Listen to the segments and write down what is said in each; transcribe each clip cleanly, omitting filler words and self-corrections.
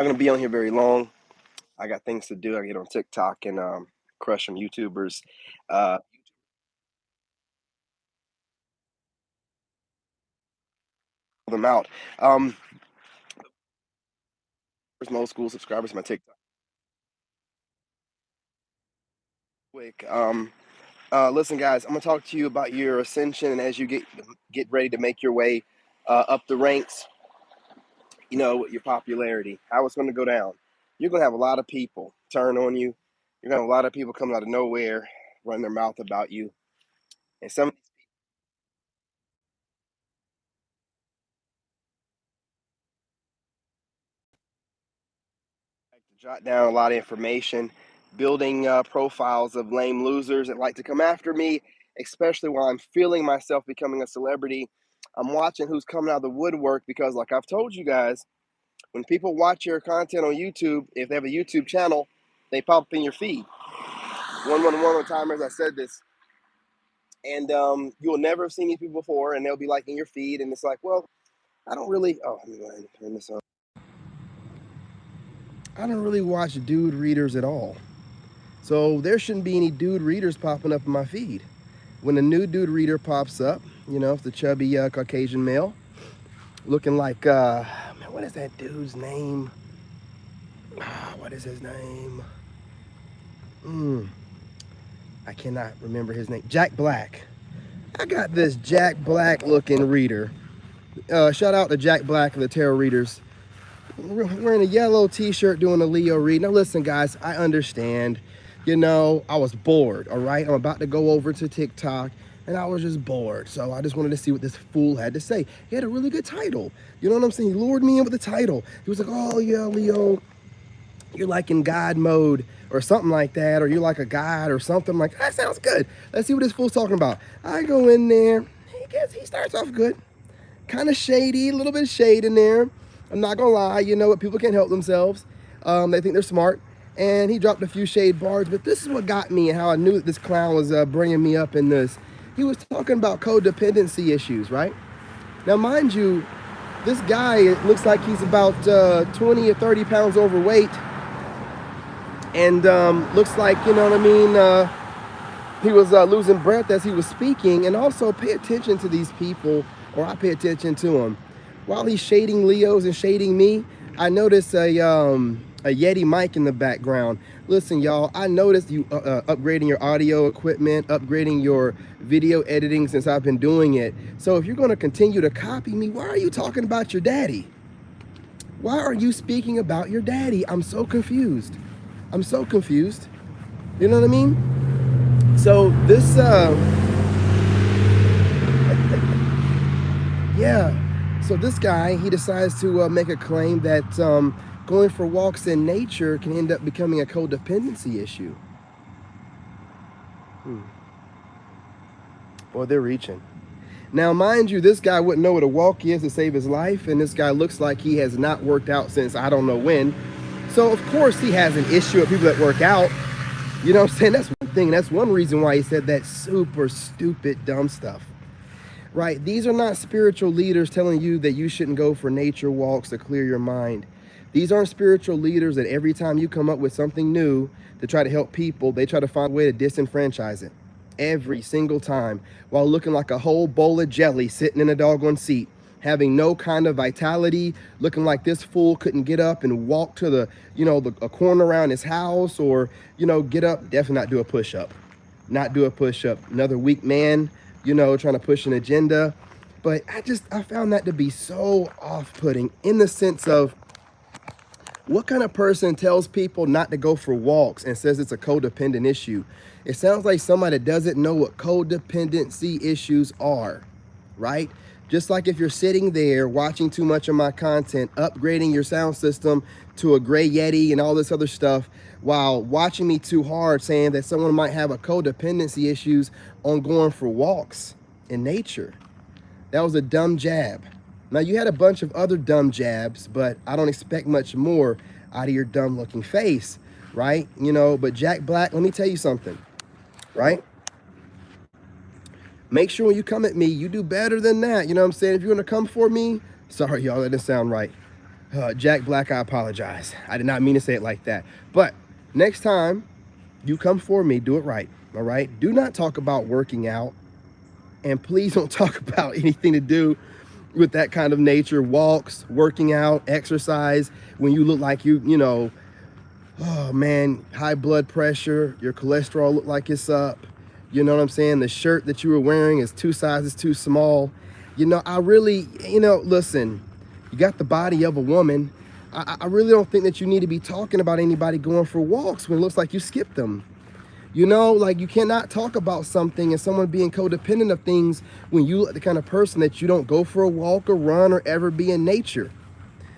Not gonna be on here very long. I got things to do. I get on TikTok and crush some YouTubers. Uh, them out. Um, there's my old school subscribers to my TikTok. Quick. Listen, guys. I'm gonna talk to you about your ascension and as you get ready to make your way up the ranks. Your popularity, how it's gonna go down. You're gonna have a lot of people turn on you. You're gonna have a lot of people coming out of nowhere, running their mouth about you, and some like to jot down a lot of information, building profiles of lame losers that like to come after me, especially while I'm feeling myself becoming a celebrity. I'm watching who's coming out of the woodwork because, like I've told you guys, when people watch your content on YouTube, if they have a YouTube channel, they pop up in your feed. One time, as I said this, and you'll never have seen these people before, and they'll be like in your feed, and it's like, well, I don't really. Oh, let me go ahead and turn this on. I don't really watch dude readers at all. So there shouldn't be any dude readers popping up in my feed. When a new dude reader pops up, it's the chubby Caucasian male looking like, man, what is that dude's name? What is his name? I cannot remember his name. Jack Black. I got this Jack Black looking reader. Shout out to Jack Black and the Tarot Readers. Wearing a yellow t-shirt doing a Leo read. Now listen, guys, I understand. I was bored, all right? I'm about to go over to TikTok, and I was just bored. So I just wanted to see what this fool had to say. He had a really good title. You know what I'm saying? He lured me in with the title. He was like, oh, yeah, Leo, you're like in God mode or something like that, or you're like a god or something. I'm like, that sounds good. Let's see what this fool's talking about. I go in there. He starts off good. Kind of shady, a little bit of shade in there. I'm not gonna lie, what, people can't help themselves. They think they're smart. And he dropped a few shade bars, but this is what got me and how I knew that this clown was bringing me up in this. He was talking about codependency issues, right? Now, mind you, this guy, it looks like he's about 20 or 30 pounds overweight. And looks like, you know what I mean, he was losing breath as he was speaking. And also pay attention to these people, or I pay attention to him. While he's shading Leos and shading me, I noticed a Yeti mic in the background. Listen, y'all, I noticed you upgrading your audio equipment, upgrading your video editing since I've been doing it. So if you're going to continue to copy me, why are you talking about your daddy? Why are you speaking about your daddy? I'm so confused. I'm so confused. You know what I mean? So this, yeah. So this guy, he decides to make a claim that going for walks in nature can end up becoming a codependency issue. Boy, they're reaching. Now, mind you, this guy wouldn't know what a walk is to save his life, and this guy looks like he has not worked out since I don't know when. So, of course, he has an issue with people that work out. You know what I'm saying? That's one thing. That's one reason why he said that super stupid, dumb stuff. Right? These are not spiritual leaders telling you that you shouldn't go for nature walks to clear your mind. These aren't spiritual leaders that every time you come up with something new to try to help people, they try to find a way to disenfranchise it. Every single time, while looking like a whole bowl of jelly sitting in a doggone seat, having no kind of vitality, looking like this fool couldn't get up and walk to a corner around his house, or, get up, definitely not do a push-up. Not do a push-up. Another weak man, trying to push an agenda. But I found that to be so off-putting in the sense of, what kind of person tells people not to go for walks and says it's a codependent issue? It sounds like somebody that doesn't know what codependency issues are, right? Just like if you're sitting there watching too much of my content, upgrading your sound system to a gray Yeti and all this other stuff, while watching me too hard, saying that someone might have a codependency issues on going for walks in nature. That was a dumb jab. Now, you had a bunch of other dumb jabs, but I don't expect much more out of your dumb looking face, right? But Jack Black, let me tell you something, right? Make sure when you come at me, you do better than that. You know what I'm saying? If you're going to come for me, sorry, y'all, that didn't sound right. Jack Black, I apologize. I did not mean to say it like that. But next time you come for me, do it right. All right. Do not talk about working out. And please don't talk about anything to do with that kind of nature. Walks, working out, exercise. When you look like you know, oh man, high blood pressure, your cholesterol look like it's up. You know what I'm saying? The shirt that you were wearing is 2 sizes too small. You know, I really, listen, you got the body of a woman. I really don't think that you need to be talking about anybody going for walks when it looks like you skipped them. You know, like you cannot talk about something and someone being codependent of things when you look the kind of person that you don't go for a walk or run or ever be in nature.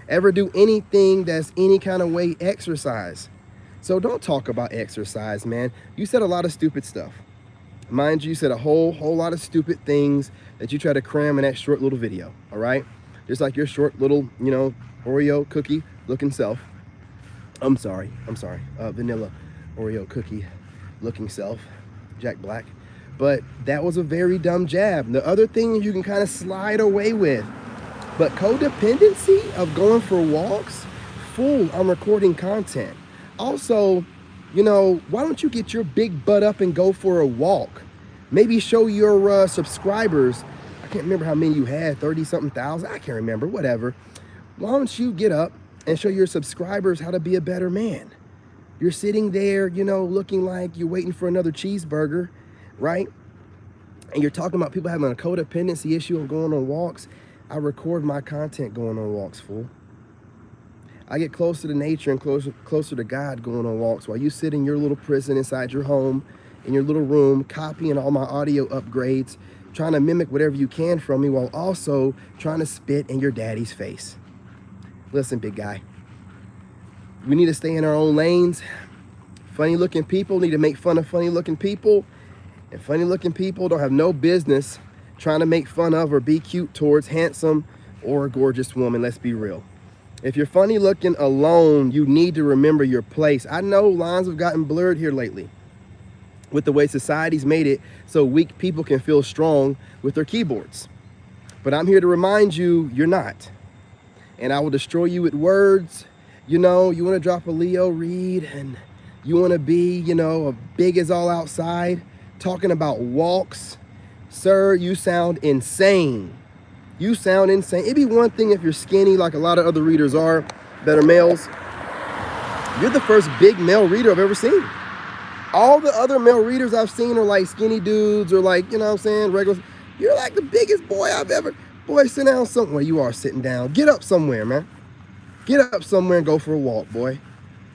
Ever do anything that's any kind of way exercise. So don't talk about exercise, man. You said a lot of stupid stuff. Mind you, said a whole lot of stupid things that you try to cram in that short little video, all right? Just like your short little, Oreo cookie looking self. I'm sorry, vanilla Oreo cookie looking self, Jack Black. But that was a very dumb jab. The other thing you can kind of slide away with. But codependency of going for walks, fool, I'm recording content. Also, why don't you get your big butt up and go for a walk? Maybe show your subscribers, I can't remember how many you had, 30-something thousand, I can't remember, whatever. Why don't you get up and show your subscribers how to be a better man? You're sitting there, looking like you're waiting for another cheeseburger, right? And you're talking about people having a codependency issue and going on walks. I record my content going on walks, fool. I get closer to nature and closer to God going on walks while you sit in your little prison inside your home, in your little room, copying all my audio upgrades, trying to mimic whatever you can from me while also trying to spit in your daddy's face. Listen, big guy, we need to stay in our own lanes. Funny looking people need to make fun of funny looking people, and funny looking people don't have no business trying to make fun of or be cute towards handsome or a gorgeous woman. Let's be real. If you're funny looking alone, you need to remember your place. I know lines have gotten blurred here lately with the way society's made it so weak people can feel strong with their keyboards. But I'm here to remind you, you're not. And I will destroy you with words. You want to drop a Leo Reed and you want to be, a big as all outside talking about walks. Sir, you sound insane. You sound insane. It'd be one thing if you're skinny like a lot of other readers are that are males. You're the first big male reader I've ever seen. All the other male readers I've seen are like skinny dudes or like, regular. You're like the biggest boy I've ever. Boy, sit down somewhere. You are sitting down. Get up somewhere, man. Get up somewhere and go for a walk, boy.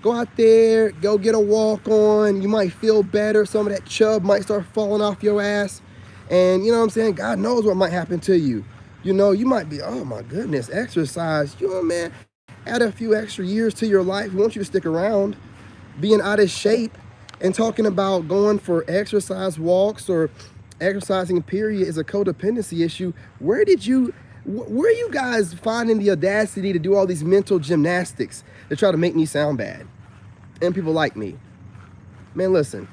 Go out there, go get a walk on. You might feel better. Some of that chub might start falling off your ass. And God knows what might happen to you. You might be, oh my goodness, exercise. Man, add a few extra years to your life. We want you to stick around. Being out of shape and talking about going for exercise walks or exercising period is a codependency issue. Where are you guys finding the audacity to do all these mental gymnastics to try to make me sound bad? And people like me. Man, listen,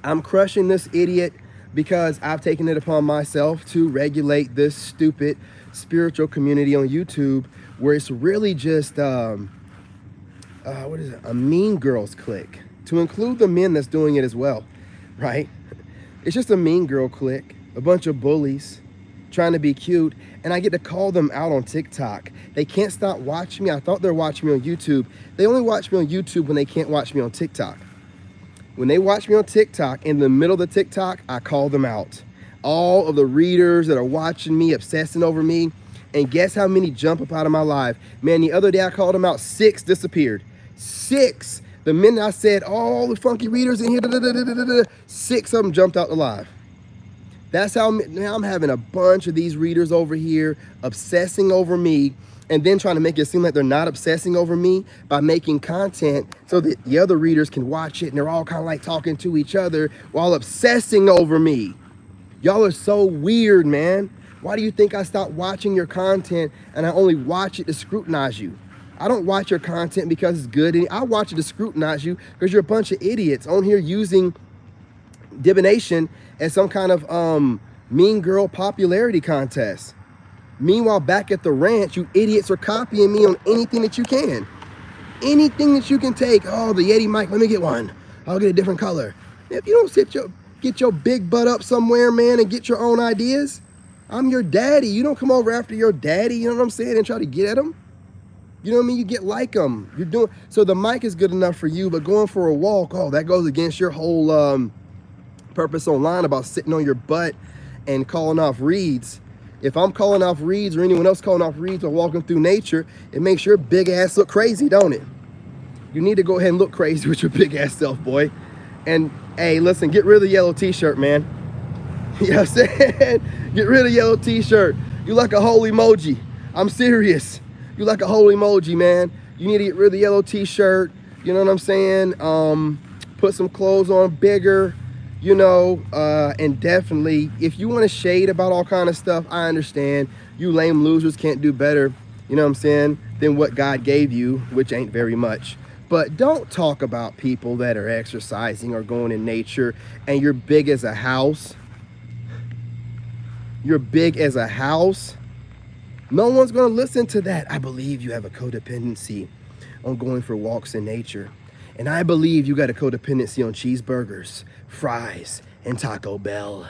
I'm crushing this idiot because I've taken it upon myself to regulate this stupid spiritual community on YouTube where it's really just, a mean girls clique, to include the men that's doing it as well, right? It's just a mean girl clique, a bunch of bullies trying to be cute, and I get to call them out on TikTok. They can't stop watching me. I thought they were watching me on YouTube. They only watch me on YouTube when they can't watch me on TikTok. When they watch me on TikTok, in the middle of the TikTok, I call them out. All of the readers that are watching me, obsessing over me, and guess how many jump up out of my life? Man, the other day I called them out, 6 disappeared. 6. The minute I said, all the funky readers in here, 6 of them jumped out alive. That's how now I'm having a bunch of these readers over here obsessing over me and then trying to make it seem like they're not obsessing over me by making content so that the other readers can watch it and they're all kind of like talking to each other while obsessing over me. Y'all are so weird, man. Why do you think I stopped watching your content and I only watch it to scrutinize you? I don't watch your content because it's good. I watch it to scrutinize you because you're a bunch of idiots on here using divination as some kind of mean girl popularity contest. Meanwhile, back at the ranch, you idiots are copying me on anything that you can. Anything that you can take. Oh, the Yeti mic, let me get one. I'll get a different color. If you don't get your big butt up somewhere, man, and get your own ideas, I'm your daddy. You don't come over after your daddy, you know what I'm saying, and try to get at him. You know what I mean? You get like them. You're doing so. The mic is good enough for you, but going for a walk, oh, that goes against your whole purpose online about sitting on your butt and calling off reads. If I'm calling off reads or anyone else calling off reads or walking through nature, it makes your big ass look crazy, don't it? You need to go ahead and look crazy with your big ass self, boy. And hey, listen, get rid of the yellow t-shirt, man. You know what I'm saying? Get rid of yellow t-shirt. You like a whole emoji. I'm serious. You like a whole emoji, man. You need to get rid of the yellow t-shirt. You know what I'm saying? Put some clothes on bigger, you know, and definitely, if you want to shade about all kind of stuff, I understand. You lame losers can't do better, you know what I'm saying, than what God gave you, which ain't very much. But don't talk about people that are exercising or going in nature and you're big as a house. You're big as a house. No one's going to listen to that. I believe you have a codependency on going for walks in nature. And I believe you got a codependency on cheeseburgers, fries, and Taco Bell.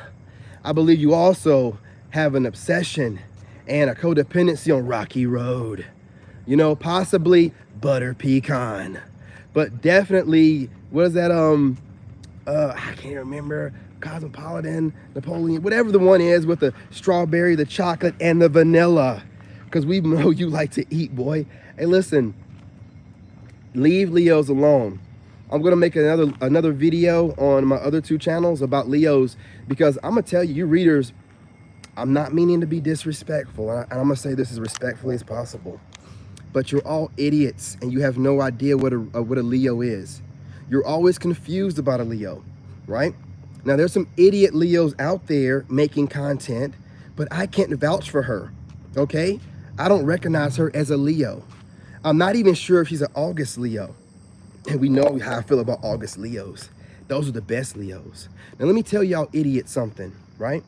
I believe you also have an obsession and a codependency on Rocky Road. You know, possibly butter pecan. But definitely, what is that, I can't remember, Cosmopolitan, Napoleon, whatever the one is with the strawberry, the chocolate, and the vanilla. Because we know you like to eat, boy. Hey, listen, leave Leos alone. I'm going to make another video on my other two channels about Leos, because I'm going to tell you, you readers, I'm not meaning to be disrespectful, and I'm going to say this as respectfully as possible. But you're all idiots, and you have no idea what a Leo is. You're always confused about a Leo, right? Now, there's some idiot Leos out there making content, but I can't vouch for her, okay? I don't recognize her as a Leo. I'm not even sure if she's an August Leo. And we know how I feel about August Leos. Those are the best Leos. Now, let me tell y'all idiots something, right?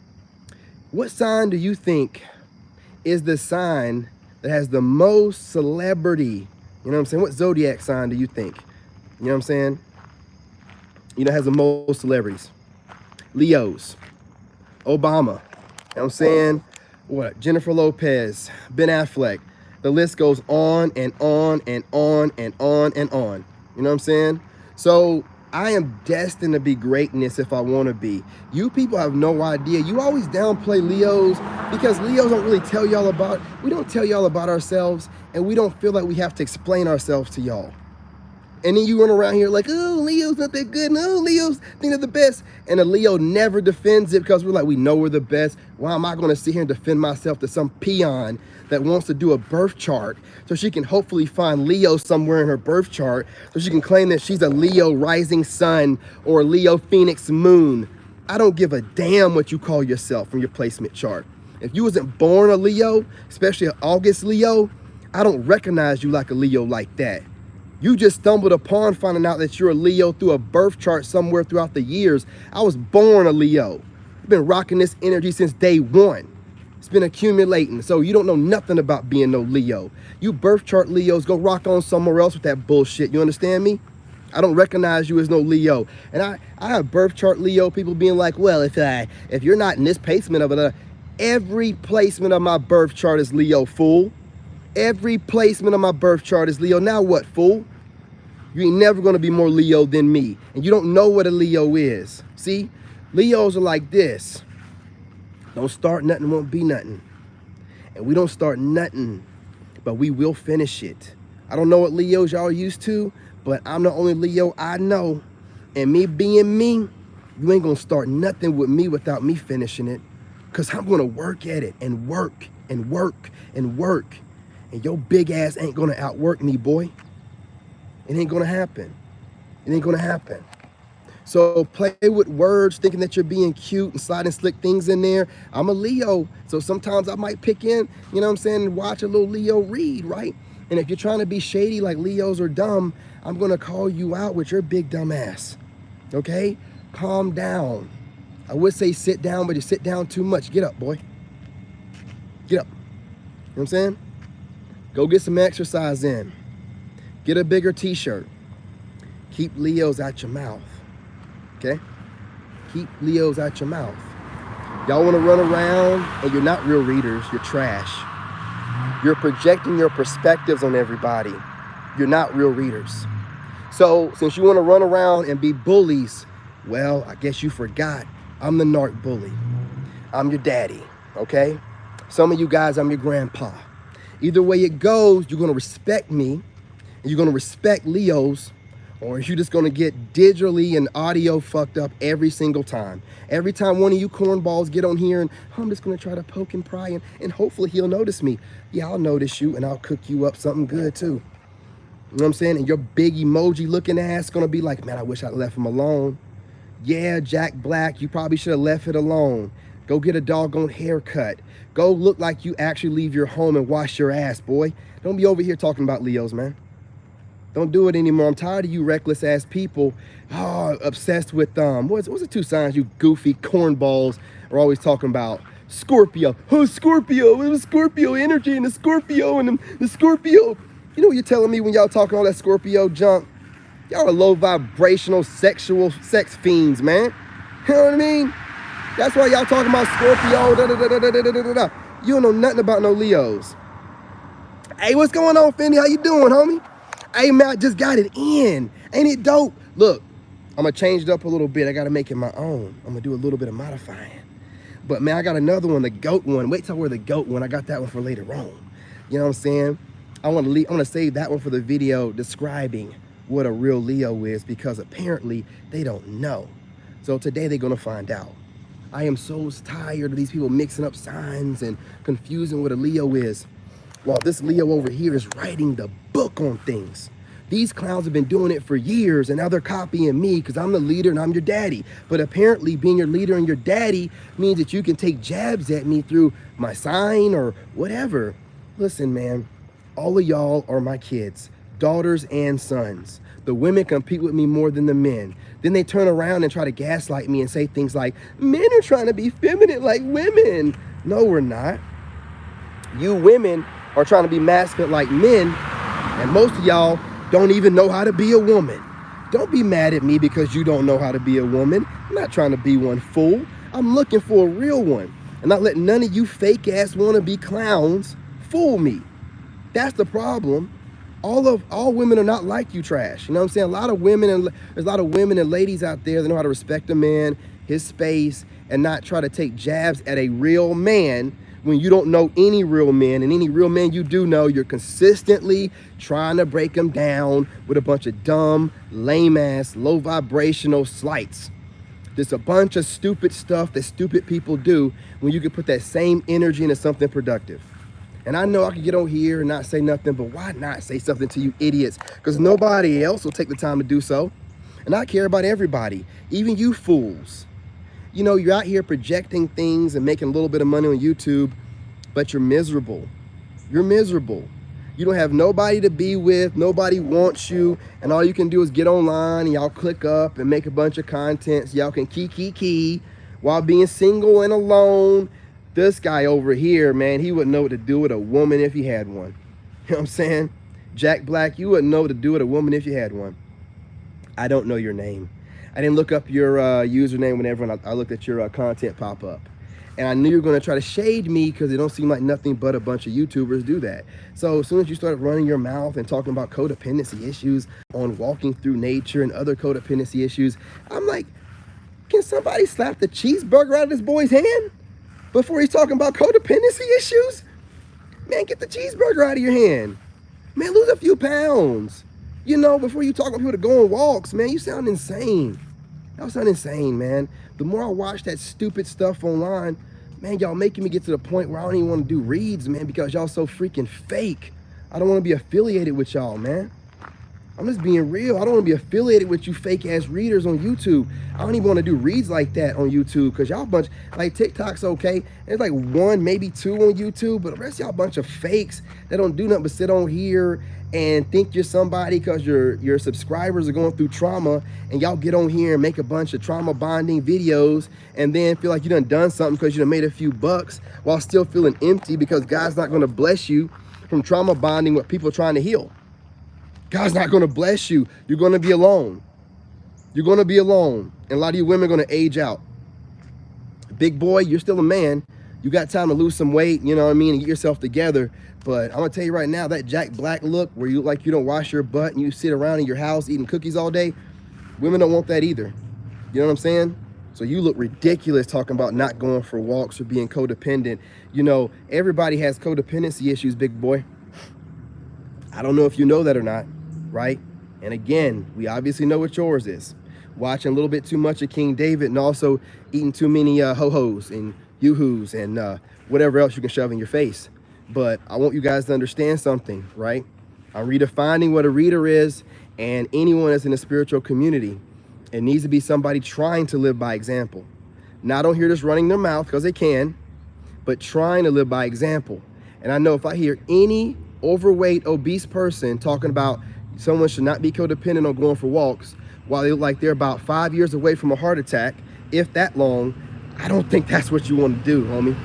What sign do you think is the sign that has the most celebrity? You know what I'm saying? What zodiac sign do you think? You know what I'm saying? You know, has the most celebrities. Leos. Obama. You know what I'm saying? What? Jennifer Lopez. Ben Affleck. The list goes on and on and on and on and on. You know what I'm saying? So I am destined to be greatness if I want to be. You people have no idea. You always downplay Leos because Leos don't really tell y'all about, we don't tell y'all about ourselves, and we don't feel like we have to explain ourselves to y'all. And then you run around here like, oh, Leo's not that good. No, Leo's think they're the best. And a Leo never defends it because we're like, we know we're the best. Why am I going to sit here and defend myself to some peon that wants to do a birth chart so she can hopefully find Leo somewhere in her birth chart so she can claim that she's a Leo rising sun or Leo Phoenix moon? I don't give a damn what you call yourself from your placement chart. If you wasn't born a Leo, especially an August Leo, I don't recognize you like a Leo like that. You just stumbled upon finding out that you're a Leo through a birth chart somewhere throughout the years. I was born a Leo. I've been rocking this energy since day one. It's been accumulating. So you don't know nothing about being no Leo. You birth chart Leos, go rock on somewhere else with that bullshit. You understand me? I don't recognize you as no Leo. And I have birth chart Leo people being like, well, if you're not in this placement of it, every placement of my birth chart is Leo, fool. Every placement of my birth chart is Leo. Now what, fool? You ain't never going to be more Leo than me. And you don't know what a Leo is. See? Leos are like this. Don't start nothing, won't be nothing. And we don't start nothing, but we will finish it. I don't know what Leos y'all used to, but I'm the only Leo I know. And me being me, you ain't going to start nothing with me without me finishing it. Because I'm going to work at it and work and work and work. And your big ass ain't going to outwork me, boy. It ain't going to happen. It ain't going to happen. So play with words, thinking that you're being cute and sliding slick things in there. I'm a Leo, so sometimes I might pick in, you know what I'm saying, and watch a little Leo read, right? And if you're trying to be shady like Leos are dumb, I'm going to call you out with your big dumb ass, okay? Calm down. I would say sit down, but you sit down too much. Get up, boy. Get up. what I'm saying? Go get some exercise in. Get a bigger t-shirt. Keep Leos out your mouth. Okay? Keep Leos out your mouth. Y'all want to run around and you're not real readers. You're trash. You're projecting your perspectives on everybody. You're not real readers. So since you want to run around and be bullies, well, I guess you forgot I'm the narc bully. I'm your daddy, okay? Some of you guys, I'm your grandpa. Either way it goes, you're going to respect me, and you're going to respect Leos, or you're just going to get digitally and audio fucked up every single time. Every time one of you cornballs get on here and I'm just going to try to poke and pry, and hopefully he'll notice me. Yeah, I'll notice you, and I'll cook you up something good too. You know what I'm saying? And your big emoji looking ass going to be like, man, I wish I'd left him alone. Yeah, Jack Black, you probably should have left it alone. Go get a doggone haircut. Go look like you actually leave your home and wash your ass, boy. Don't be over here talking about Leos, man. Don't do it anymore. I'm tired of you reckless ass people, obsessed with what's the 2 signs you goofy cornballs are always talking about? Scorpio. Oh, Scorpio. It was Scorpio energy and the Scorpio and the Scorpio. You know what you're telling me when y'all talking all that Scorpio junk? Y'all are low vibrational sexual sex fiends, man. You know what I mean? That's why y'all talking about Scorpio. You don't know nothing about no Leos. Hey, what's going on, Fendi? How you doing, homie? Hey, man, I just got it in. Ain't it dope? Look, I'm going to change it up a little bit. I got to make it my own. I'm going to do a little bit of modifying. But, man, I got another one, the goat one. Wait till I wear the goat one. I got that one for later on. You know what I'm saying? I want to save that one for the video describing what a real Leo is, because apparently they don't know. So today they're going to find out. I am so tired of these people mixing up signs and confusing what a Leo is, while this Leo over here is writing the book on things. These clowns have been doing it for years, and now they're copying me because I'm the leader and I'm your daddy. But apparently being your leader and your daddy means that you can take jabs at me through my sign or whatever. Listen, man, all of y'all are my kids, daughters and sons. The women compete with me more than the men. Then they turn around and try to gaslight me and say things like, men are trying to be feminine like women. No, we're not. You women are trying to be masculine like men, and most of y'all don't even know how to be a woman. Don't be mad at me because you don't know how to be a woman. I'm not trying to be one, fool. I'm looking for a real one, and not letting none of you fake ass wannabe clowns fool me. That's the problem. All women are not like you trash. You know what I'm saying? There's a lot of women and ladies out there that know how to respect a man, his space, and not try to take jabs at a real man when you don't know any real men. And any real men you do know, you're consistently trying to break them down with a bunch of dumb, lame-ass, low-vibrational slights. There's a bunch of stupid stuff that stupid people do when you can put that same energy into something productive. And I know I can get on here and not say nothing, but why not say something to you idiots? Because nobody else will take the time to do so. And I care about everybody, even you fools. You know, you're out here projecting things and making a little bit of money on YouTube, but you're miserable. You're miserable. You don't have nobody to be with, nobody wants you, and all you can do is get online and y'all click up and make a bunch of content so y'all can key while being single and alone. This guy over here, man, he wouldn't know what to do with a woman if he had one. You know what I'm saying? Jack Black, you wouldn't know what to do with a woman if you had one. I don't know your name. I didn't look up your username whenever I looked at your content pop up. And I knew you were going to try to shade me because it don't seem like nothing but a bunch of YouTubers do that. So as soon as you started running your mouth and talking about codependency issues on walking through nature and other codependency issues, I'm like, can somebody slap the cheeseburger out of this boy's hand before he's talking about codependency issues? Man, get the cheeseburger out of your hand. Man, lose a few pounds. You know, before you talking to people to go on walks, man, you sound insane. Y'all sound insane, man. The more I watch that stupid stuff online, man, y'all making me get to the point where I don't even want to do reads, man, because y'all so freaking fake. I don't want to be affiliated with y'all, man. I'm just being real. I don't want to be affiliated with you fake ass readers on YouTube. I don't even want to do reads like that on YouTube because y'all bunch, like TikTok's okay. There's like 1, maybe 2 on YouTube, but the rest of y'all bunch of fakes that don't do nothing but sit on here and think you're somebody because your subscribers are going through trauma, and y'all get on here and make a bunch of trauma bonding videos and then feel like you done something because you done made a few bucks while still feeling empty because God's not going to bless you from trauma bonding with people trying to heal. God's not going to bless you. You're going to be alone. You're going to be alone. And a lot of you women are going to age out. Big boy, you're still a man. You got time to lose some weight, you know what I mean, and get yourself together. But I'm going to tell you right now, that Jack Black look where you look like you don't wash your butt and you sit around in your house eating cookies all day, women don't want that either. You know what I'm saying? So you look ridiculous talking about not going for walks or being codependent. You know, everybody has codependency issues, big boy. I don't know if you know that or not, right? And again, we obviously know what yours is. Watching a little bit too much of King David and also eating too many ho-hos and yoo-hoos and whatever else you can shove in your face. But I want you guys to understand something, right? I'm redefining what a reader is, and anyone that's in a spiritual community, it needs to be somebody trying to live by example. Now, I don't hear this running their mouth because they can, but trying to live by example. And I know if I hear any overweight, obese person talking about someone should not be codependent on going for walks while they look like they're about 5 years away from a heart attack, if that long, I don't think that's what you want to do, homie.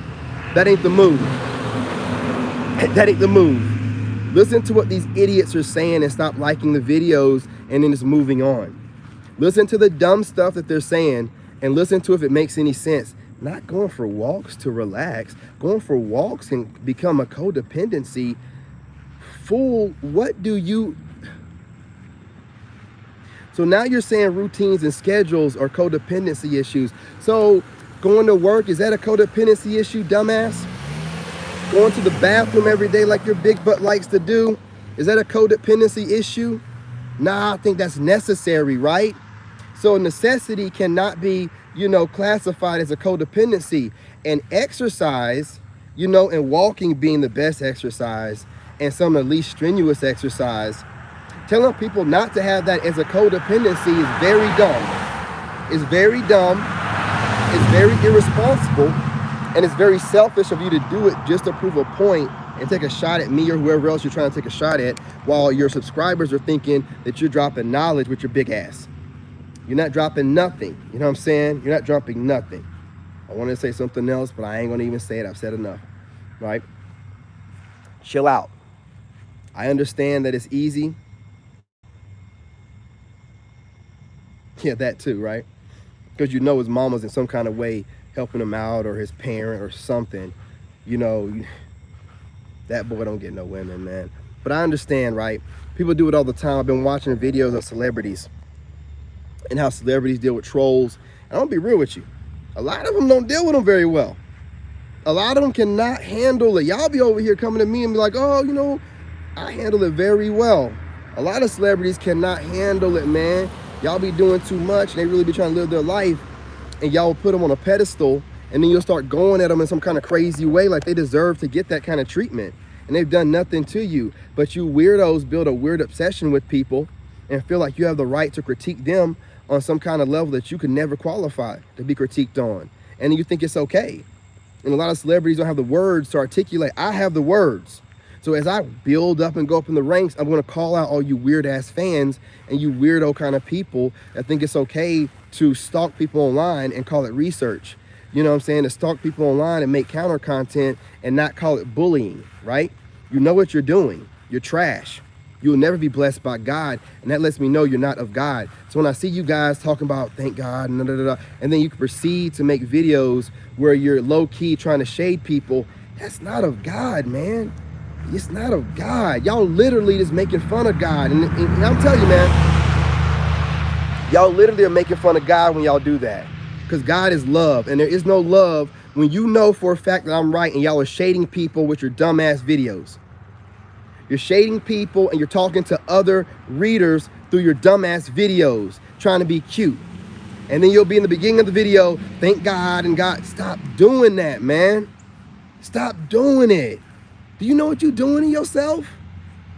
That ain't the move. That ain't the move. Listen to what these idiots are saying and stop liking the videos and then just moving on. Listen to the dumb stuff that they're saying and listen to if it makes any sense. Not going for walks to relax. Going for walks can become a codependency. Fool, what do you... So now you're saying routines and schedules are codependency issues. So going to work, is that a codependency issue, dumbass? Going to the bathroom every day like your big butt likes to do, is that a codependency issue? Nah, I think that's necessary, right? So necessity cannot be, you know, classified as a codependency. And exercise, you know, and walking being the best exercise and some of the least strenuous exercise, telling people not to have that as a codependency is very dumb. It's very dumb. It's very irresponsible. And it's very selfish of you to do it just to prove a point and take a shot at me or whoever else you're trying to take a shot at while your subscribers are thinking that you're dropping knowledge with your big ass. You're not dropping nothing. You know what I'm saying? You're not dropping nothing. I wanted to say something else, but I ain't going to even say it. I've said enough, right? Chill out. I understand that it's easy. Yeah, that too, right? Because you know his mama's in some kind of way helping him out, or his parent or something. You know, that boy don't get no women, man. But I understand, right? People do it all the time. I've been watching videos of celebrities and how celebrities deal with trolls. And I'm gonna be real with you. A lot of them don't deal with them very well. A lot of them cannot handle it. Y'all be over here coming to me and be like, oh, you know, I handle it very well. A lot of celebrities cannot handle it, man. Y'all be doing too much and they really be trying to live their life, and y'all will put them on a pedestal, and then you'll start going at them in some kind of crazy way like they deserve to get that kind of treatment, and they've done nothing to you. But you weirdos build a weird obsession with people and feel like you have the right to critique them on some kind of level that you could never qualify to be critiqued on, and you think it's okay. And a lot of celebrities don't have the words to articulate. I have the words. So as I build up and go up in the ranks, I'm going to call out all you weird ass fans and you weirdo kind of people that think it's okay to stalk people online and call it research. You know what I'm saying? To stalk people online and make counter content and not call it bullying, right? You know what you're doing. You're trash. You'll never be blessed by God, and that lets me know you're not of God. So when I see you guys talking about thank God and and then you proceed to make videos where you're low-key trying to shade people, that's not of God, man. It's not of God. Y'all literally just making fun of God. And I'm telling you, man, y'all literally are making fun of God when y'all do that. Because God is love, and there is no love when you know for a fact that I'm right and y'all are shading people with your dumbass videos. You're shading people and you're talking to other readers through your dumbass videos, trying to be cute. And then you'll be in the beginning of the video, thank God and God. Stop doing that, man. Stop doing it. Do you know what you're doing to yourself?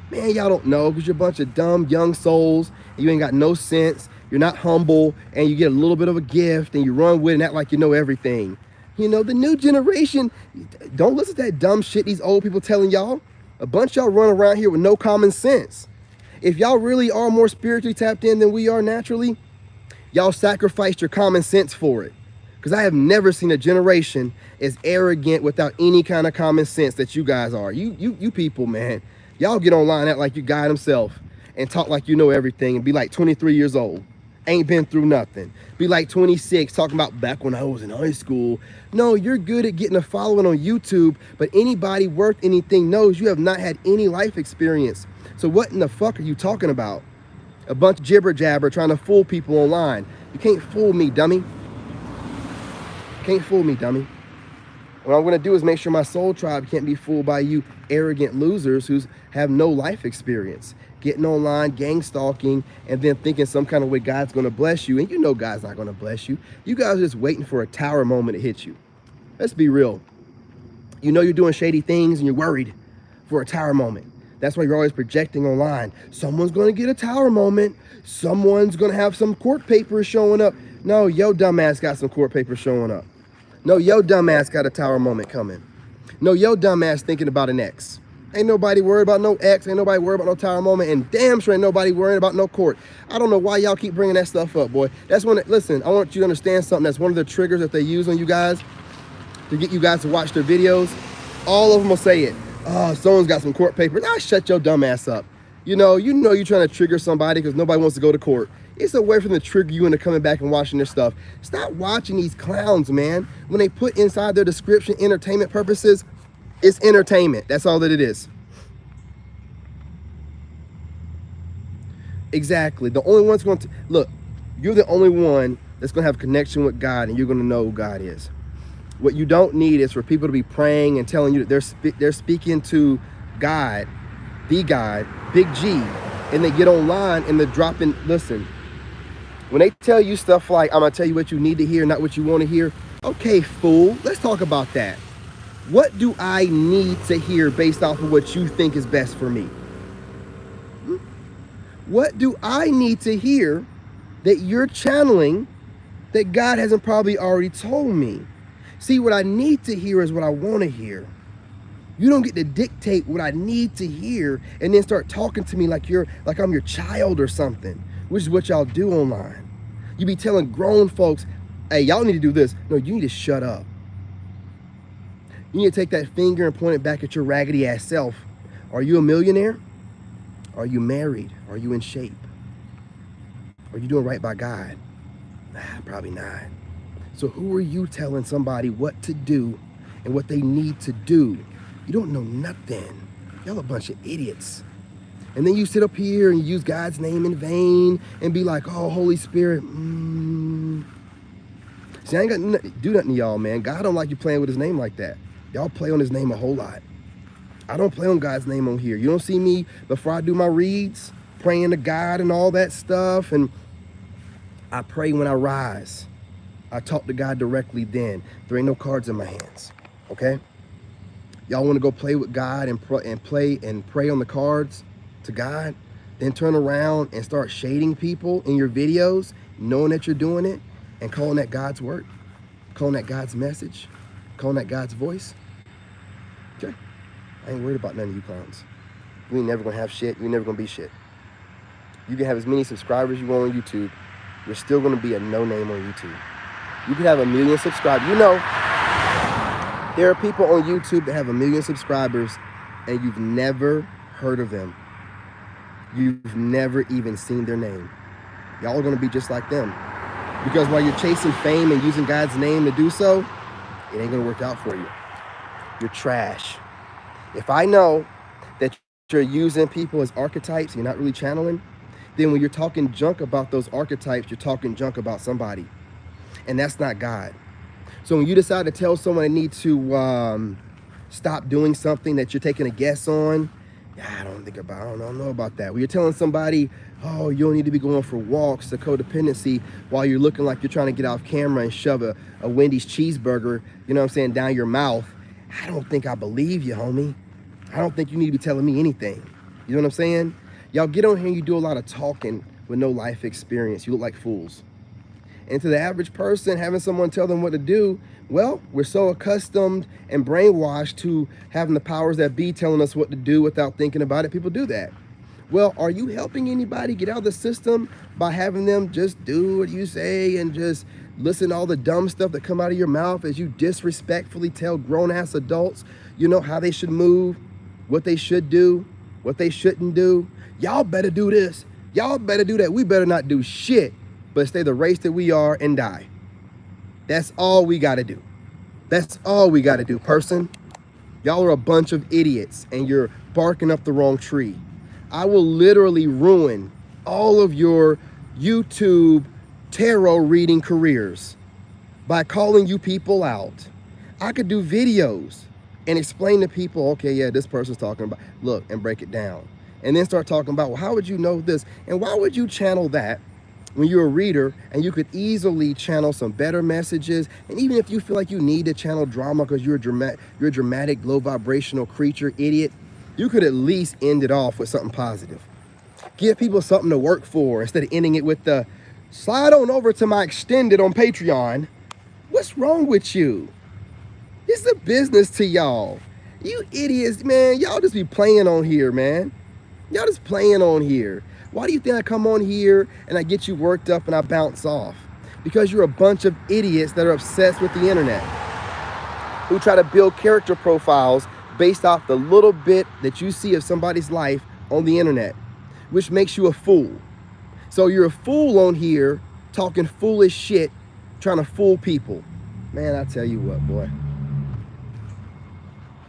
Man, y'all don't know because you're a bunch of dumb young souls. And you ain't got no sense. You're not humble, and you get a little bit of a gift and you run with it and act like you know everything. You know, the new generation, don't listen to that dumb shit these old people telling y'all. A bunch of y'all run around here with no common sense. If y'all really are more spiritually tapped in than we are naturally, y'all sacrificed your common sense for it. Because I have never seen a generation as arrogant without any kind of common sense that you guys are. You people, man. Y'all get online, act like you God himself, and talk like you know everything, and be like 23 years old. Ain't been through nothing. Be like 26, talking about back when I was in high school. No, you're good at getting a following on YouTube, but anybody worth anything knows you have not had any life experience. So what in the fuck are you talking about? A bunch of jibber jabber trying to fool people online. You can't fool me, dummy. Can't fool me, dummy. What I'm gonna do is make sure my soul tribe can't be fooled by you arrogant losers who have no life experience. Getting online, gang stalking, and then thinking some kind of way God's gonna bless you. And you know God's not gonna bless you. You guys are just waiting for a tower moment to hit you. Let's be real. You know you're doing shady things and you're worried for a tower moment. That's why you're always projecting online. Someone's gonna get a tower moment. Someone's gonna have some court papers showing up. No, yo dumbass got some court papers showing up. No, yo dumbass got a tower moment coming. No, yo dumbass thinking about an ex. Ain't nobody worried about no ex. Ain't nobody worried about no tower moment. And damn sure ain't nobody worried about no court. I don't know why y'all keep bringing that stuff up, boy. That's when, listen, I want you to understand something. That's one of the triggers that they use on you guys to get you guys to watch their videos. All of them will say it. Oh, someone's got some court papers. Ah, shut your dumb ass up. You know you're trying to trigger somebody because nobody wants to go to court. It's a way for them to trigger you into coming back and watching their stuff. Stop watching these clowns, man. When they put inside their description entertainment purposes, it's entertainment. That's all that it is. Exactly. The only one's going to look, you're the only one that's going to have a connection with God, and you're going to know who God is. What you don't need is for people to be praying and telling you that they're speaking to God, the God, big G, and they get online and they're dropping, listen, when they tell you stuff like, I'm going to tell you what you need to hear, not what you want to hear. Okay, fool, let's talk about that. What do I need to hear based off of what you think is best for me? What do I need to hear that you're channeling that God hasn't probably already told me? See, what I need to hear is what I want to hear. You don't get to dictate what I need to hear and then start talking to me like I'm your child or something, which is what y'all do online. You be telling grown folks, hey, y'all need to do this. No, you need to shut up. You need to take that finger and point it back at your raggedy ass self. Are you a millionaire? Are you married? Are you in shape? Are you doing right by God? Probably not. So who are you telling somebody what to do and what they need to do? You don't know nothing. Y'all a bunch of idiots. And then you sit up here and use God's name in vain and be like, oh, Holy Spirit. See, I ain't got nothing to do nothing to y'all, man. God don't like you playing with his name like that. Y'all play on his name a whole lot. I don't play on God's name on here. You don't see me before I do my reads, praying to God and all that stuff. And I pray when I rise. I talk to God directly then. There ain't no cards in my hands, okay? Y'all want to go play with God and pray on the cards to God, then turn around and start shading people in your videos, knowing that you're doing it, and calling that God's word, calling that God's message, calling that God's voice. Okay, I ain't worried about none of you clowns. You ain't never gonna have shit. You're never gonna be shit. You can have as many subscribers you want on YouTube. You're still gonna be a no-name on YouTube. You can have 1 million subscribers. You know, there are people on YouTube that have 1 million subscribers and you've never heard of them. You've never even seen their name. Y'all are gonna be just like them. Because while you're chasing fame and using God's name to do so, it ain't gonna work out for you. You're trash. If I know that you're using people as archetypes, you're not really channeling, then when you're talking junk about those archetypes, you're talking junk about somebody. And that's not God. So when you decide to tell someone they need to stop doing something that you're taking a guess on, I don't know about that. When you're telling somebody, oh, you don't need to be going for walks, the codependency, while you're looking like you're trying to get off camera and shove a Wendy's cheeseburger, you know what I'm saying, down your mouth, I don't think I believe you, homie. I don't think you need to be telling me anything. You know what I'm saying? Y'all get on here and you do a lot of talking with no life experience. You look like fools. And to the average person, having someone tell them what to do, well, we're so accustomed and brainwashed to having the powers that be telling us what to do without thinking about it. People do that. Well, are you helping anybody get out of the system by having them just do what you say and just listen to all the dumb stuff that come out of your mouth as you disrespectfully tell grown-ass adults, you know, how they should move, what they should do, what they shouldn't do? Y'all better do this. Y'all better do that. We better not do shit, but stay the race that we are and die. That's all we got to do. That's all we got to do, person. Y'all are a bunch of idiots and you're barking up the wrong tree. I will literally ruin all of your YouTube tarot reading careers by calling you people out. I could do videos and explain to people, okay, yeah, this person's talking about, look, and break it down. And then start talking about, well, how would you know this? And why would you channel that when you're a reader and you could easily channel some better messages? And even if you feel like you need to channel drama because you're a dramatic, low vibrational creature, idiot, you could at least end it off with something positive. Give people something to work for instead of ending it with the, slide on over to my extended on Patreon. What's wrong with you? It's a business to y'all. You idiots, man, y'all just be playing on here, man. Y'all just playing on here. Why do you think I come on here and I get you worked up and I bounce off? Because you're a bunch of idiots that are obsessed with the internet, who try to build character profiles based off the little bit that you see of somebody's life on the internet, which makes you a fool. So you're a fool on here talking foolish shit, trying to fool people. Man, I tell you what, boy.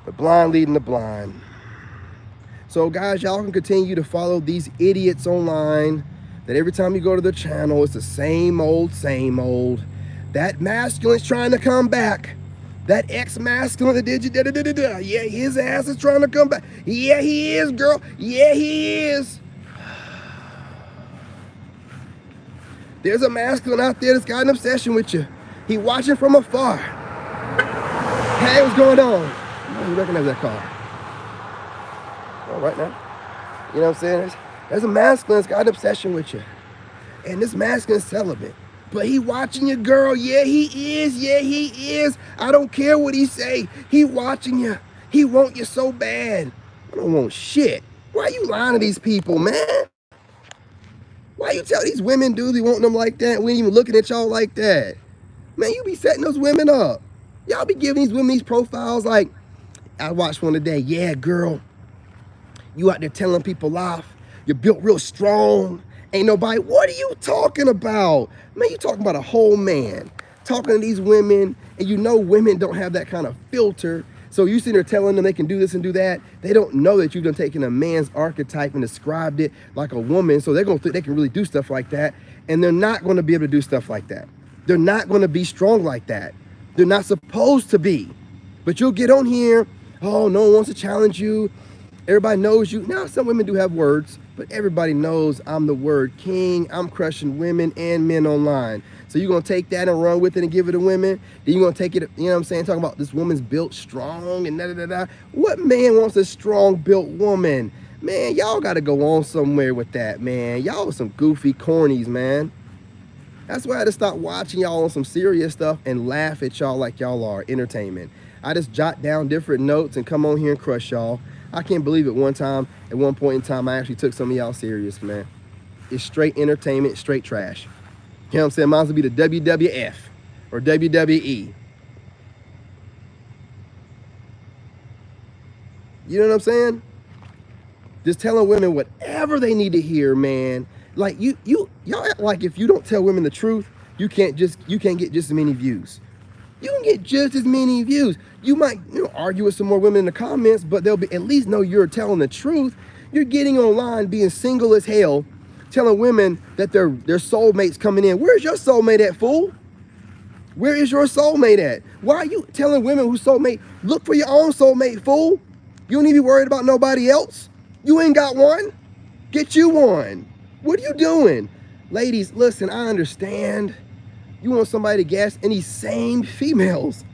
The blind leading the blind. So guys, y'all can continue to follow these idiots online that every time you go to the channel, it's the same old, same old. That masculine's trying to come back. That ex-masculine that did you da-da-da-da-da. Yeah, his ass is trying to come back. Yeah, he is, girl. Yeah, he is. There's a masculine out there that's got an obsession with you. He watching from afar. Hey, what's going on? You recognize that car. All right now. You know what I'm saying? There's a masculine that's got an obsession with you. And this masculine's celibate. But he watching you, girl. Yeah, he is. Yeah, he is. I don't care what he say. He watching you. He want you so bad. I don't want shit. Why you lying to these people, man? Why you tell these women dudes you want them like that? We ain't even looking at y'all like that. Man, you be setting those women up. Y'all be giving these women these profiles like, I watched one today. Yeah, girl. You out there telling people off. You're built real strong. Ain't nobody, what are you talking about? Man, you talking about a whole man. Talking to these women, and you know women don't have that kind of filter. So you sitting there telling them they can do this and do that. They don't know that you've done taken a man's archetype and described it like a woman. So they're going to think they can really do stuff like that. And they're not going to be able to do stuff like that. They're not going to be strong like that. They're not supposed to be. But you'll get on here. Oh, no one wants to challenge you. Everybody knows you. Now, some women do have words, but everybody knows I'm the word king. I'm crushing women and men online. So you're going to take that and run with it and give it to women? Then you're going to take it, you know what I'm saying, talking about this woman's built strong and da-da-da-da. What man wants a strong built woman? Man, y'all got to go on somewhere with that, man. Y'all are some goofy cornies, man. That's why I had to stop watching y'all on some serious stuff and laugh at y'all like y'all are entertainment. I just jot down different notes and come on here and crush y'all. I can't believe at one point in time, I actually took some of y'all serious, man. It's straight entertainment, straight trash. You know what I'm saying? Might as well be the WWF or WWE. You know what I'm saying? Just telling women whatever they need to hear, man. Like y'all act like if you don't tell women the truth, you can't get just as many views. You can get just as many views. You might, argue with some more women in the comments, but they'll be at least know you're telling the truth. You're getting online, being single as hell, telling women that their soulmate's coming in. Where's your soulmate at, fool? Where is your soulmate at? Why are you telling women whose soulmate? Look for your own soulmate, fool. You don't need to be worried about nobody else. You ain't got one. Get you one. What are you doing? Ladies, listen, I understand. You want somebody to gas, and these same females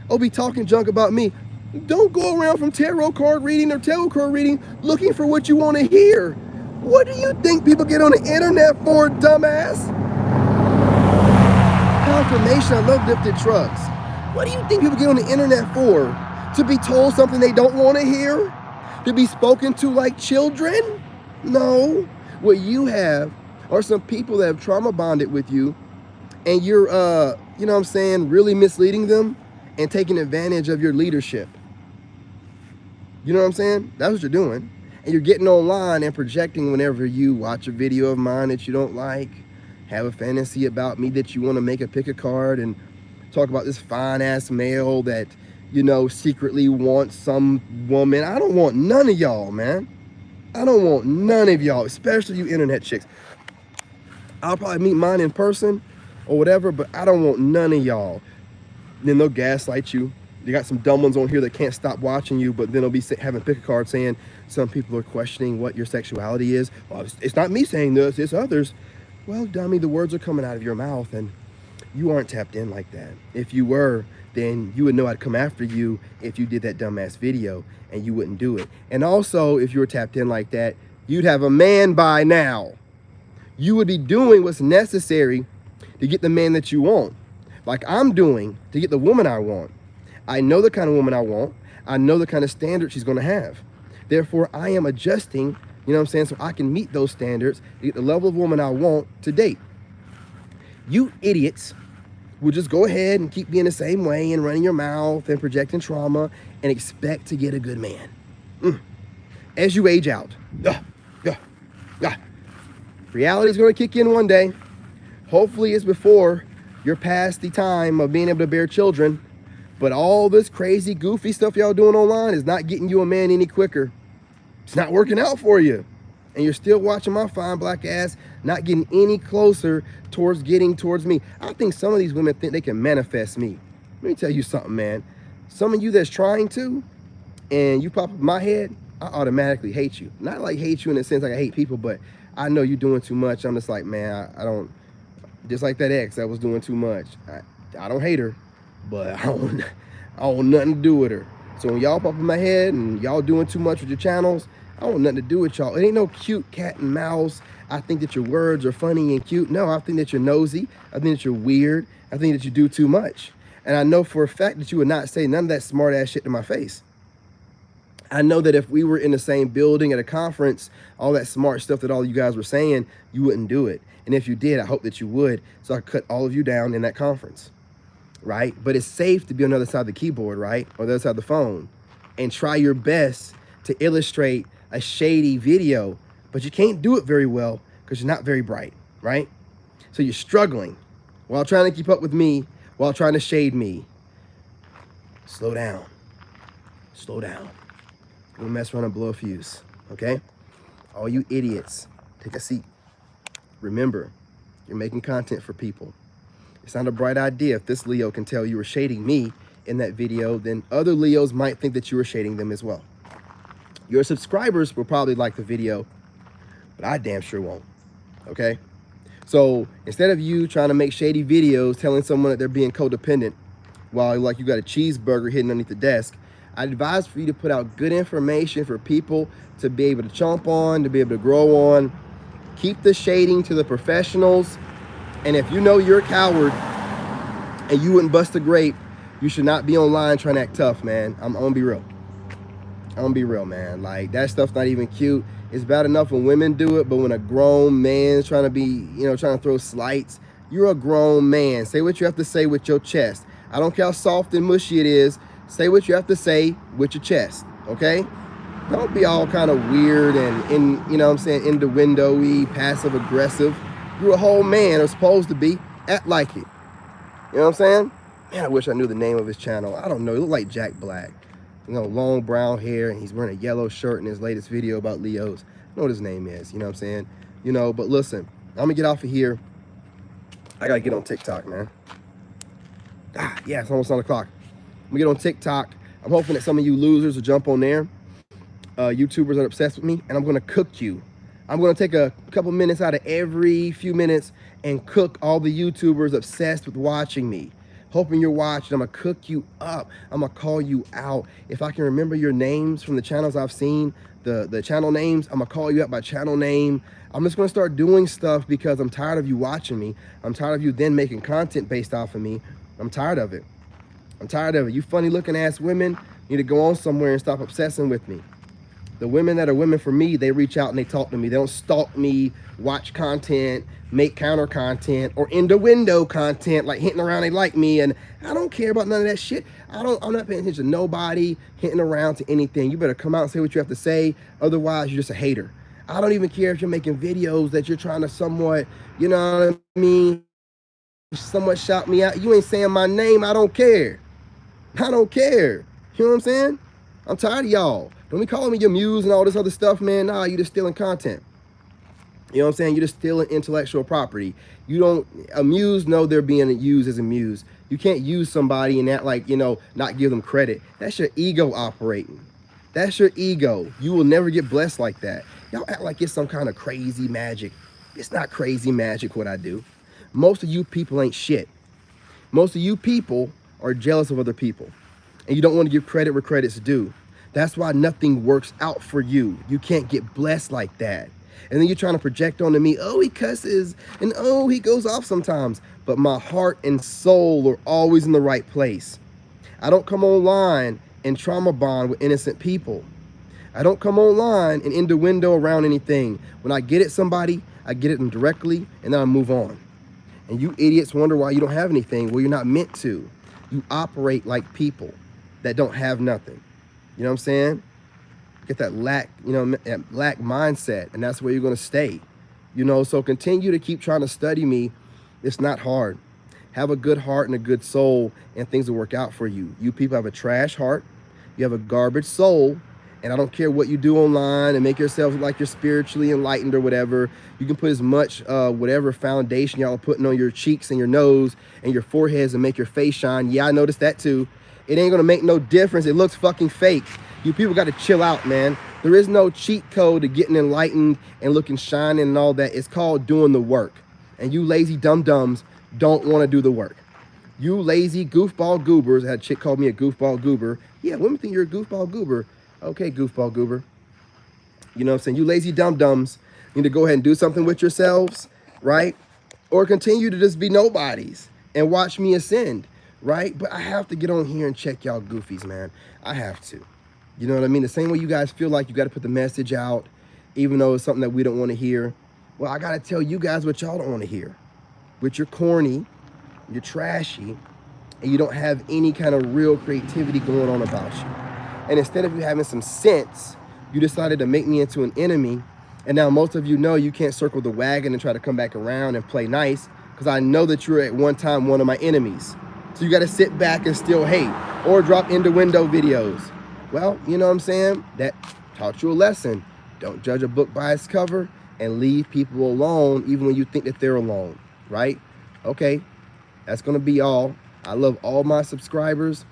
will be talking junk about me. Don't go around from tarot card reading or tarot card reading looking for what you want to hear. What do you think people get on the internet for, dumbass? confirmation. I love lifted trucks. What do you think people get on the internet for? To be told something they don't want to hear? To be spoken to like children? No. What you have are some people that have trauma bonded with you, and you're, you know what I'm saying, really misleading them and taking advantage of your leadership. You know what I'm saying? That's what you're doing. And you're getting online and projecting whenever you watch a video of mine that you don't like, have a fantasy about me that you want to make a pick a card and talk about this fine ass male that, you know, secretly wants some woman. I don't want none of y'all, man. I don't want none of y'all, especially you internet chicks. I'll probably meet mine in person or whatever, but I don't want none of y'all. Then they'll gaslight you. You got some dumb ones on here that can't stop watching you, but then they'll be having pick a card saying some people are questioning what your sexuality is. Well, it's not me saying this, it's others. Well, dummy, the words are coming out of your mouth and you aren't tapped in like that. If you were, then you would know I'd come after you if you did that dumbass video, and you wouldn't do it. And also, if you were tapped in like that, you'd have a man by now. You would be doing what's necessary to get the man that you want, like I'm doing to get the woman I want. I know the kind of woman I want. I know the kind of standard she's going to have. Therefore, I am adjusting, you know what I'm saying, so I can meet those standards to get the level of woman I want to date. You idiots will just go ahead and keep being the same way and running your mouth and projecting trauma and expect to get a good man. As you age out, reality is going to kick in one day. Hopefully it's before you're past the time of being able to bear children. But all this crazy, goofy stuff y'all doing online is not getting you a man any quicker. It's not working out for you. And you're still watching my fine black ass not getting any closer towards getting towards me. I think some of these women think they can manifest me. Let me tell you something, man. Some of you that's trying to, and you pop up my head, I automatically hate you. Not like hate you in the sense like I hate people, but I know you're doing too much. I'm just like, man, I don't, just like that ex that was doing too much. I don't hate her, but I don't want nothing to do with her. So when y'all pop in my head and y'all doing too much with your channels, I want nothing to do with y'all. It ain't no cute cat and mouse. I think that your words are funny and cute. No, I think that you're nosy. I think that you're weird. I think that you do too much. And I know for a fact that you would not say none of that smart ass shit to my face. I know that if we were in the same building at a conference, all that smart stuff that all you guys were saying, you wouldn't do it. And if you did, I hope that you would, so I could cut all of you down in that conference, right? But it's safe to be on the other side of the keyboard, right? Or the other side of the phone, and try your best to illustrate a shady video, but you can't do it very well because you're not very bright, right? So you're struggling while trying to keep up with me, while trying to shade me. Slow down. Slow down. Don't mess around and blow a fuse, okay? All you idiots, take a seat. Remember, you're making content for people. It's not a bright idea. If this Leo can tell you were shading me in that video, then other Leos might think that you were shading them as well. Your subscribers will probably like the video, but I damn sure won't, okay? So instead of you trying to make shady videos telling someone that they're being codependent while like you got a cheeseburger hidden underneath the desk, I advise for you to put out good information for people to be able to chomp on, to be able to grow on. Keep the shading to the professionals. And if you know you're a coward and you wouldn't bust a grape, you should not be online trying to act tough, man. I'm gonna be real. I'm gonna be real, man. Like, that stuff's not even cute. It's bad enough when women do it, but when a grown man's trying to be, you know, trying to throw slights, you're a grown man. Say what you have to say with your chest. I don't care how soft and mushy it is. Say what you have to say with your chest, okay? Don't be all kind of weird and you know what I'm saying, innuendo-y, passive aggressive. You're a whole man, or supposed to be. Act like it. You know what I'm saying? Man, I wish I knew the name of his channel. I don't know. He looked like Jack Black. You know, long brown hair, and he's wearing a yellow shirt in his latest video about Leos. I know what his name is, you know what I'm saying? You know, but listen, I'm gonna get off of here. I gotta get on TikTok, man. Yeah, it's almost 9 o'clock. I'm gonna get on TikTok. I'm hoping that some of you losers will jump on there. YouTubers are obsessed with me, and I'm gonna cook you. I'm gonna take a couple minutes out of every few minutes and cook all the YouTubers obsessed with watching me. Hoping you're watching. I'm gonna cook you up. I'm gonna call you out. If I can remember your names from the channels I've seen, the channel names. I'm gonna call you out by channel name. I'm just gonna start doing stuff because I'm tired of you watching me. I'm tired of you then making content based off of me. I'm tired of it. I'm tired of it. You funny looking ass women need to go on somewhere and stop obsessing with me. The women that are women for me, they reach out and they talk to me. They don't stalk me, watch content, make counter content, or end window content like hinting around they like me. And I don't care about none of that shit. I'm not paying attention to nobody hinting around to anything. You better come out and say what you have to say. Otherwise, you're just a hater. I don't even care if you're making videos that you're trying to somewhat, you know what I mean, somewhat shout me out. You ain't saying my name. I don't care. I don't care. You know what I'm saying? I'm tired of y'all. Don't be calling me your muse and all this other stuff, man. Nah, you just stealing content. You know what I'm saying? You're just stealing intellectual property. You don't, a muse know they're being used as a muse. You can't use somebody and act like, you know, not give them credit. That's your ego operating. That's your ego. You will never get blessed like that. Y'all act like it's some kind of crazy magic. It's not crazy magic what I do. Most of you people ain't shit. Most of you people are jealous of other people. And you don't want to give credit where credit's due. That's why nothing works out for you. You can't get blessed like that. And then you're trying to project onto me, oh, he cusses, and oh, he goes off sometimes. But my heart and soul are always in the right place. I don't come online and trauma bond with innocent people. I don't come online and end the window around anything. When I get at somebody, I get at them directly, and then I move on. And you idiots wonder why you don't have anything. Well, you're not meant to. You operate like people that don't have nothing. You know what I'm saying? Get that lack, you know, that lack mindset, and that's where you're going to stay. You know, so continue to keep trying to study me. It's not hard. Have a good heart and a good soul, and things will work out for you. You people have a trash heart. You have a garbage soul. And I don't care what you do online and make yourself like you're spiritually enlightened or whatever. You can put as much whatever foundation y'all are putting on your cheeks and your nose and your foreheads and make your face shine. Yeah, I noticed that too. It ain't gonna make no difference. It looks fucking fake. You people gotta chill out, man. There is no cheat code to getting enlightened and looking shining and all that. It's called doing the work. And you lazy dum-dums don't wanna do the work. You lazy goofball goobers. I had a chick call me a goofball goober. Yeah, women think you're a goofball goober. Okay, goofball goober. You know what I'm saying? You lazy dum-dums need to go ahead and do something with yourselves, right? Or continue to just be nobodies and watch me ascend, right? But I have to get on here and check y'all goofies, man. I have to. You know what I mean? The same way you guys feel like you got to put the message out, even though it's something that we don't want to hear. Well, I got to tell you guys what y'all don't want to hear. But you're corny, you're trashy, and you don't have any kind of real creativity going on about you. And instead of you having some sense, you decided to make me into an enemy. And now most of you know you can't circle the wagon and try to come back around and play nice, because I know that you were at one time one of my enemies. So you got to sit back and still hate or drop into window videos. Well, you know what I'm saying? That taught you a lesson. Don't judge a book by its cover and leave people alone even when you think that they're alone, right? Okay, that's going to be all. I love all my subscribers.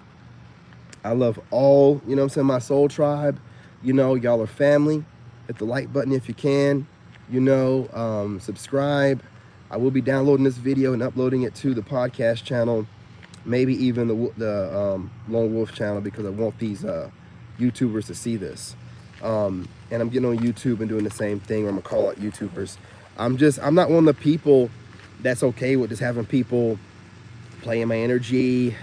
I love all, you know what I'm saying, my soul tribe. You know, y'all are family. Hit the like button if you can. You know, subscribe. I will be downloading this video and uploading it to the podcast channel, maybe even the Lone Wolf channel, because I want these YouTubers to see this. And I'm getting on YouTube and doing the same thing, or I'm gonna call out YouTubers. I'm not one of the people that's okay with just having people playing my energy,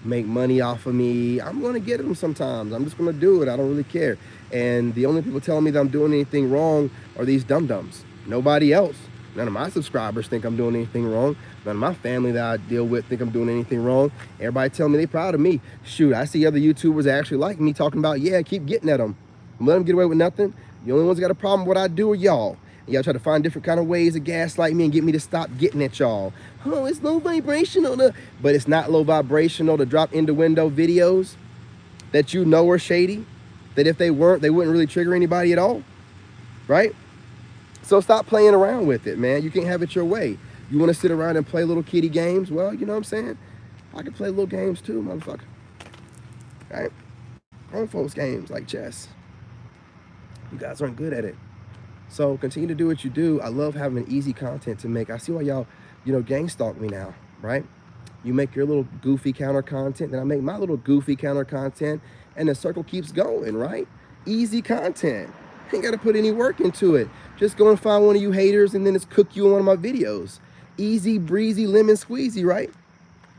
make money off of me. I'm gonna get them sometimes. I'm just gonna do it. I don't really care. And the only people telling me that I'm doing anything wrong are these dum-dums. Nobody else. None of my subscribers think I'm doing anything wrong. None of my family that I deal with think I'm doing anything wrong. Everybody tell me they proud of me. Shoot, I see other YouTubers that actually like me talking about, yeah, keep getting at them. Let them get away with nothing. The only ones that got a problem with what I do are y'all. Y'all try to find different kind of ways to gaslight me and get me to stop getting at y'all. Oh, it's low vibrational. But it's not low vibrational to drop into window videos that you know are shady. That if they weren't, they wouldn't really trigger anybody at all. Right? So stop playing around with it, man. You can't have it your way. You want to sit around and play little kiddie games? Well, you know what I'm saying? I can play little games too, motherfucker. Right? Grown folks games like chess. You guys aren't good at it. So continue to do what you do. I love having easy content to make. I see why y'all, you know, gang stalk me now, right? You make your little goofy counter content, then I make my little goofy counter content, and the circle keeps going, right? Easy content. Ain't got to put any work into it. Just go and find one of you haters and then it's cook you in one of my videos. Easy, breezy, lemon squeezy, right?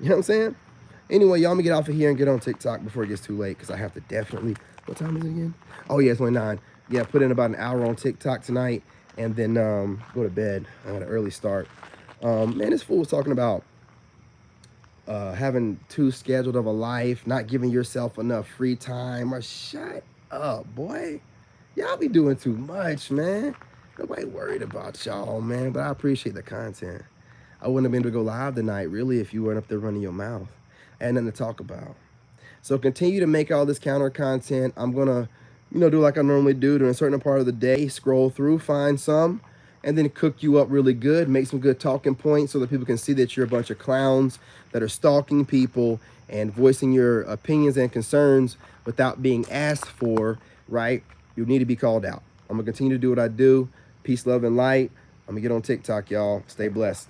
You know what I'm saying? Anyway, y'all, let me get off of here and get on TikTok before it gets too late because I have to definitely, what time is it again? Oh, yeah, it's only 9. Yeah, put in about an hour on TikTok tonight and then go to bed. I got an early start. Man, this fool was talking about having too scheduled of a life, not giving yourself enough free time. Or shut up, boy. Y'all be doing too much, man. Nobody worried about y'all, man, but I appreciate the content. I wouldn't have been able to go live tonight, really, if you weren't up there running your mouth. I had nothing to talk about. So continue to make all this counter content. I'm going to, do like I normally do during a certain part of the day, scroll through, find some, and then cook you up really good, make some good talking points so that people can see that you're a bunch of clowns that are stalking people and voicing your opinions and concerns without being asked for, right? You need to be called out. I'm going to continue to do what I do. Peace, love, and light. I'm going to get on TikTok, y'all. Stay blessed.